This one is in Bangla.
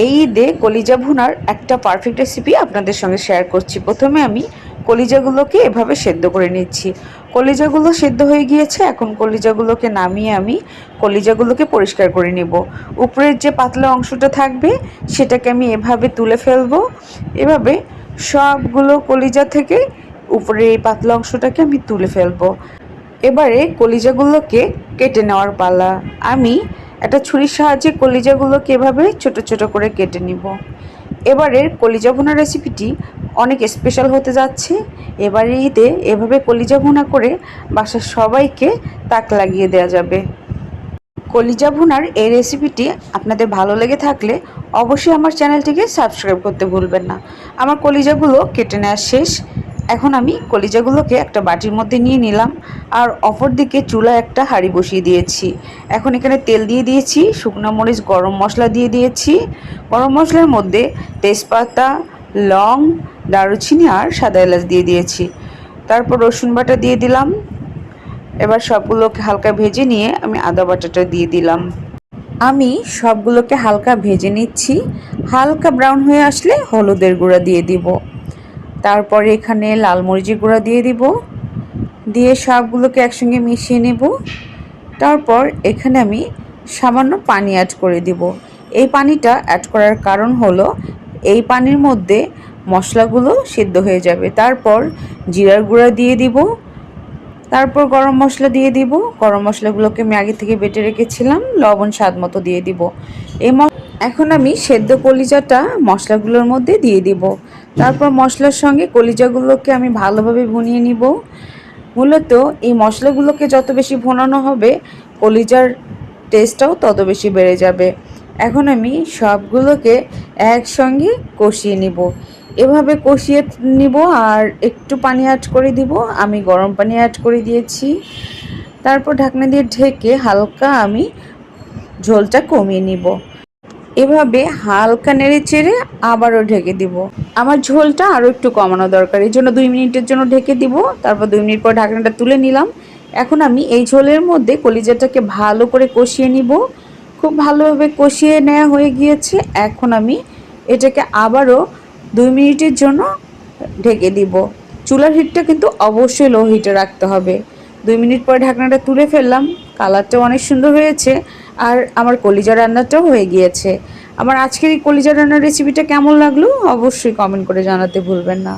এই ঈদে কলিজা ভুনার একটা পারফেক্ট রেসিপি আপনাদের সঙ্গে শেয়ার করছি। প্রথমে আমি কলিজাগুলোকে এভাবে সেদ্ধ করে নিচ্ছি। কলিজাগুলো সেদ্ধ হয়ে গিয়েছে, এখন কলিজাগুলোকে নামিয়ে আমি কলিজাগুলোকে পরিষ্কার করে নেব। উপরের যে পাতলা অংশটা থাকবে সেটাকে আমি এভাবে তুলে ফেলবো। এভাবে সবগুলো কলিজা থেকে উপরের এই পাতলা অংশটাকে আমি তুলে ফেলবো। এবারে কলিজাগুলোকে কেটে নেওয়ার পালা। আমি একটা ছুরির সাহায্যে কলিজাগুলোকে এভাবে ছোট ছোট করে কেটে নিব। এবারের কলিজা ভুনা রেসিপিটি অনেক স্পেশাল হতে যাচ্ছে। এবারে ঈদে এভাবে কলিজা ভুনা করে বাসার সবাইকে তাক লাগিয়ে দেওয়া যাবে। কলিজা ভুনার এই রেসিপিটি আপনাদের ভালো লেগে থাকলে অবশ্যই আমার চ্যানেলটিকে সাবস্ক্রাইব করতে ভুলবেন না। আমার কলিজাগুলো কেটে নেওয়া শেষ। এখন আমি কলিজাগুলোকে একটা বাটির মধ্যে নিয়ে নিলাম, আর অপর দিকে চুলায় একটা হাঁড়ি বসিয়ে দিয়েছি। এখন এখানে তেল দিয়ে দিয়েছি, শুকনো মরিচ, গরম মশলা দিয়ে দিয়েছি। গরম মশলার মধ্যে তেজপাতা, লং, দারুচিনি আর সাদা এলাচ দিয়ে দিয়েছি। তারপর রসুন বাটা দিয়ে দিলাম। এবার সবগুলোকে হালকা ভেজে নিয়ে আমি আদা বাটাটা দিয়ে দিলাম। আমি সবগুলোকে হালকা ভেজে নিচ্ছি। হালকা ব্রাউন হয়ে আসলে হলুদের গুঁড়া দিয়ে দিব। তারপরে এখানে লাল মরিচের গুঁড়া দিয়ে দিব, দিয়ে সবগুলোকে একসঙ্গে মিশিয়ে নেব। তারপর এখানে আমি সামান্য পানি অ্যাড করে দিব। এই পানিটা অ্যাড করার কারণ হলো এই পানির মধ্যে মশলাগুলো সিদ্ধ হয়ে যাবে। তারপর জিরার গুঁড়া দিয়ে দিব, তারপর গরম মশলা দিয়ে দিব। গরম মশলাগুলোকে আমি আগে থেকে বেটে রেখেছিলাম, লবণ স্বাদ মতো দিয়ে দিব। এখন আমি সেদ্ধ কলিজাটা মশলাগুলোর মধ্যে দিয়ে দিব। তারপর মশলার সঙ্গে কলিজাগুলোকে আমি ভালোভাবে ভুনিয়ে নিব। মূলত এই মশলাগুলোকে যত বেশি ভুনানো হবে কলিজার টেস্টটাও তত বেশি বেড়ে যাবে। এখন আমি সবগুলোকে একসঙ্গে কষিয়ে নিব। এভাবে কষিয়ে নিব আর একটু পানি অ্যাড করে দিব। আমি গরম পানি অ্যাড করে দিয়েছি। তারপর ঢাকনা দিয়ে ঢেকে হালকা আমি ঝোলটা কমিয়ে নিব। এভাবে হালকা নেড়ে চেড়ে আবারও ঢেকে দিব। আমার ঝোলটা আরও একটু কমানো দরকার, এই জন্য 2 মিনিটের জন্য ঢেকে দিব। তারপর 2 মিনিট পর ঢাকনাটা তুলে নিলাম। এখন আমি এই ঝোলের মধ্যে কলিজাটাকে ভালো করে কষিয়ে নিব। খুব ভালোভাবে কষিয়ে নেওয়া হয়ে গিয়েছে। এখন আমি এটাকে আবারও 2 মিনিটের জন্য ঢেকে দিব। চুলার হিটটা কিন্তু অবশ্যই লো হিটে রাখতে হবে। 2 মিনিট পরে ঢাকনাটা তুলে ফেললাম। কালারটাও অনেক সুন্দর হয়েছে, আর আমার কলিজা রান্নাটাও হয়ে গিয়েছে। আমার আজকের এই কলিজা রান্নার রেসিপিটা কেমন লাগলো অবশ্যই কমেন্ট করে জানাতে ভুলবেন না।